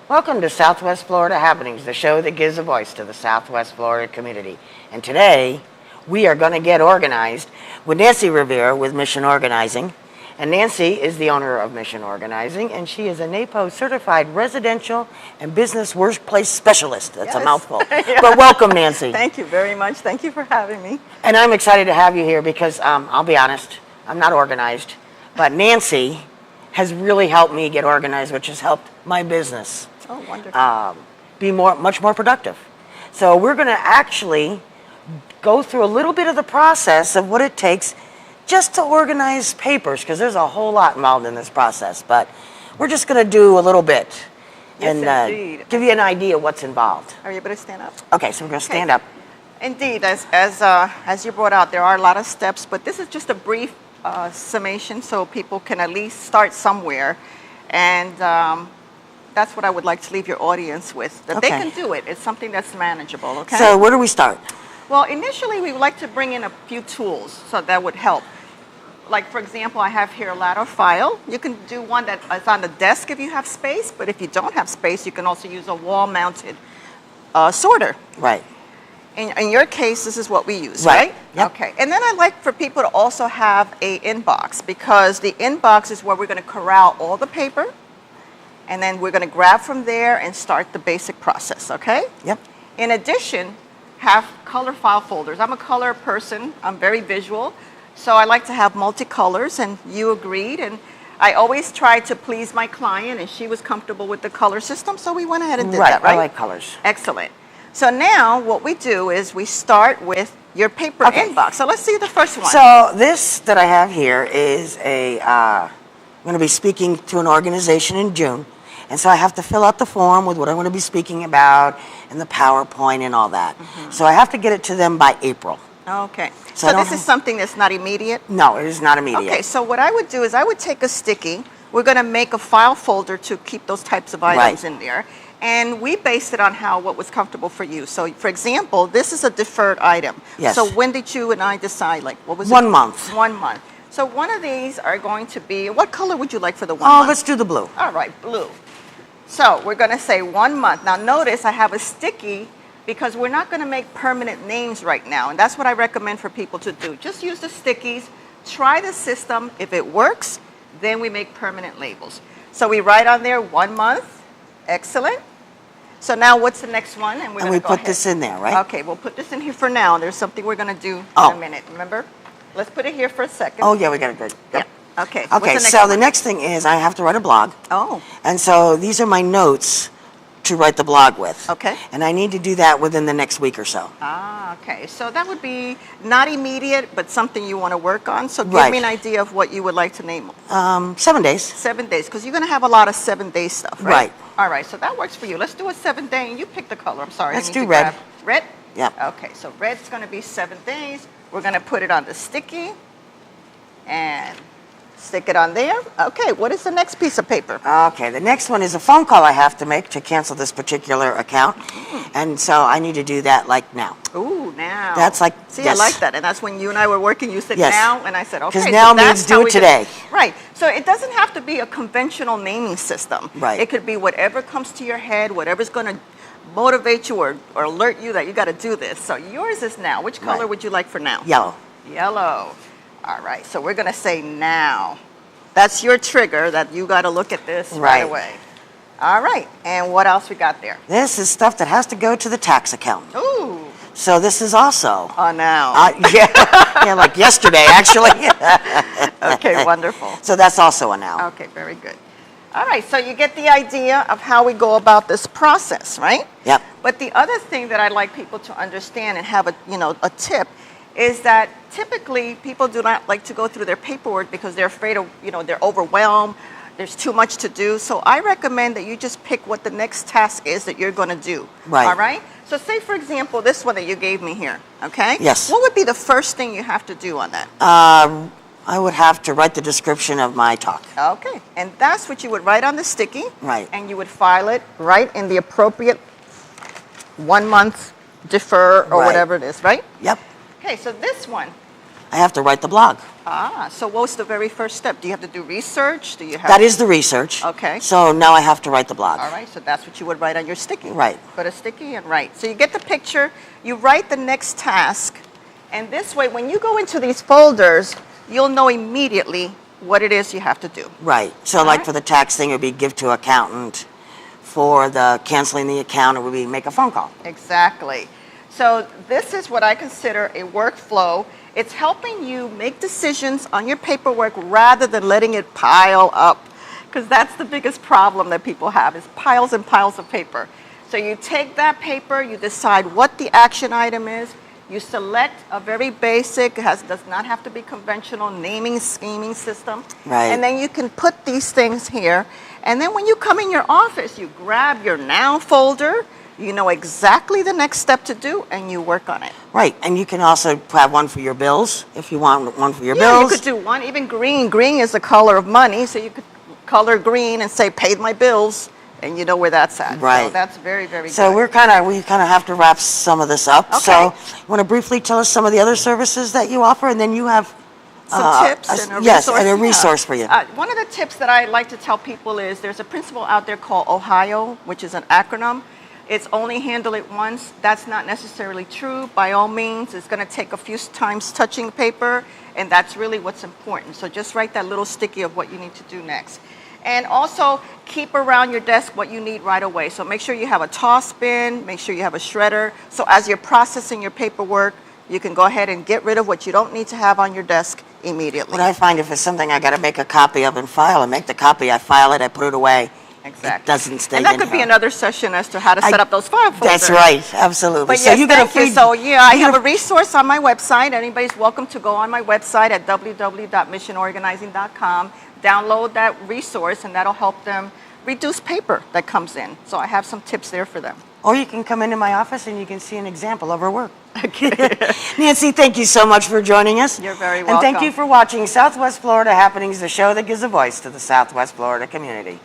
Welcome to Southwest Florida Happenings, the show that gives a voice to the Southwest Florida community. And today, we are going to get organized with Nancy Rivera with Mission Organizing. And Nancy is the owner of Mission Organizing, and she is a NAPO certified residential and business workplace specialist. That's a mouthful. Yeah. But welcome, Nancy. Thank you very much. Thank you for having me. And I'm excited to have you here because, I'll be honest, I'm not organized. But Nancy has really helped me get organized, which has helped my business be much more productive. So we're going to actually go through a little bit of the process of what it takes just to organize papers, because there's a whole lot involved in this process. But we're just going to do a little bit and give you an idea of what's involved. Are you able to stand up? Okay, so we're going to stand up. Indeed, as you brought out, there are a lot of steps, but this is just a brief summation so people can at least start somewhere. And that's what I would like to leave your audience with, that they can do it. It's something that's manageable, okay? So where do we start? Well, initially, we would like to bring in a few tools, so that would help. Like, for example, I have here a ladder file. You can do one that is on the desk if you have space, but if you don't have space, you can also use a wall-mounted sorter. Right. In your case, this is what we use, right? Yep. Okay. And then I'd like for people to also have a inbox, because the inbox is where we're going to corral all the paper, and then we're going to grab from there and start the basic process, okay? Yep. In addition, have color file folders. I'm a color person. I'm very visual. So I like to have multicolors, and you agreed. And I always try to please my client, and she was comfortable with the color system, so we went ahead and did that, right? I like colors. Excellent. So now what we do is we start with your paper inbox. So let's see the first one. So this that I have here is I'm going to be speaking to an organization in June. And so I have to fill out the form with what I'm going to be speaking about and the PowerPoint and all that. So I have to get it to them by April. Okay. So this is something that's not immediate? No, it is not immediate. Okay, so what I would do is I would take a sticky. We're going to make a file folder to keep those types of items in there. And we based it on what was comfortable for you. So, for example, this is a deferred item. Yes. So when did you and I decide, like, what was it? 1 month. 1 month. So one of these are going to be, what color would you like for the 1 month? Oh, let's do the blue. All right, blue. So we're going to say 1 month. Now notice I have a sticky because we're not going to make permanent names right now. And that's what I recommend for people to do. Just use the stickies, try the system. If it works, then we make permanent labels. So we write on there 1 month. Excellent. So now what's the next one? And we put this in there, right? Okay, we'll put this in here for now. There's something we're going to do in a minute. Remember? Let's put it here for a second. Oh, yeah, we got it good. Yep. Yeah. Okay. Okay, so the next thing is I have to write a blog. Oh. And so these are my notes to write the blog with. Okay. And I need to do that within the next week or so. Ah, okay. So that would be not immediate, but something you want to work on. So give me an idea of what you would like to name. 7 days. 7 days, because you're going to have a lot of 7-day stuff, right? Right. All right, so that works for you. Let's do a 7-day, and you pick the color. I'm sorry. Let's do red. Red? Yeah. Okay, so red's going to be 7 days. We're going to put it on the sticky and stick it on there. Okay, what is the next piece of paper? Okay, the next one is a phone call I have to make to cancel this particular account. And so I need to do that like now. Ooh, now. That's like, See, I like that. And that's when you and I were working, you said now, and I said, okay. Because now means do it today. Right. So it doesn't have to be a conventional naming system. Right. It could be whatever comes to your head, whatever's going to motivate you or alert you that you got to do this. So yours is now. Which color would you like for now? Yellow. Yellow. All right, so we're going to say now. That's your trigger that you got to look at this right away. All right, and what else we got there? This is stuff that has to go to the tax account. Ooh. So this is also. Oh, now. Yeah, like yesterday, actually. Okay, wonderful. So that's also a now. Okay, very good. All right, so you get the idea of how we go about this process, right? Yep. But the other thing that I'd like people to understand and have a tip is that typically people do not like to go through their paperwork because they're afraid of, they're overwhelmed, there's too much to do. So I recommend that you just pick what the next task is that you're going to do. Right. All right? So say, for example, this one that you gave me here, okay? Yes. What would be the first thing you have to do on that? I would have to write the description of my talk. Okay. And that's what you would write on the sticky. Right. And you would file it right in the appropriate 1 month defer or whatever it is, right? Yep. Okay, so this one. I have to write the blog. Ah, so what's the very first step? Do you have to do research? Do you have That is the research. Okay. So now I have to write the blog. All right, so that's what you would write on your sticky. Right. Put a sticky and write. So you get the picture, you write the next task, and this way, when you go into these folders, you'll know immediately what it is you have to do. Right. So like for the tax thing, it would be give to accountant. For the canceling the account, it would be make a phone call. Exactly. So this is what I consider a workflow. It's helping you make decisions on your paperwork rather than letting it pile up, because that's the biggest problem that people have is piles and piles of paper. So you take that paper, you decide what the action item is, you select a very basic, does not have to be conventional naming scheming system. Right. And then you can put these things here. And then when you come in your office, you grab your now folder, you know exactly the next step to do, and you work on it. Right, and you can also have one for your bills, if you want one for your Yeah, bills. you could do one, even green. Green is the color of money, so you could color green and say, paid my bills, and you know where that's at. Right. So that's very, very So good. we kind of have to wrap some of this up. Okay. So you want to briefly tell us some of the other services that you offer, and then you have Some tips and a resource. yes, and a Yeah. resource for you. One of the tips that I like to tell people is there's a principle out there called Ohio, which is an acronym. It's only handle it once. That's not necessarily true. By all means, it's going to take a few times touching paper, and that's really what's important. So just write that little sticky of what you need to do next. And also keep around your desk what you need right away. So make sure you have a toss bin, make sure you have a shredder. So as you're processing your paperwork, you can go ahead and get rid of what you don't need to have on your desk immediately. What I find if it's something I got to make a copy of and file, I make the copy, I file it, I put it away. Exactly. It doesn't stay And that in could be here. another session as to how to set up those file folders. That's right, absolutely. But So yes, you get a thank you. free. So yeah, I have a resource on my website. Anybody's welcome to go on my website at www.missionorganizing.com. Download that resource, and that'll help them reduce paper that comes in. So I have some tips there for them. Or you can come into my office and you can see an example of our work. Nancy, thank you so much for joining us. You're very And thank welcome. you for watching Southwest Florida Happenings, the show that gives a voice to the Southwest Florida community.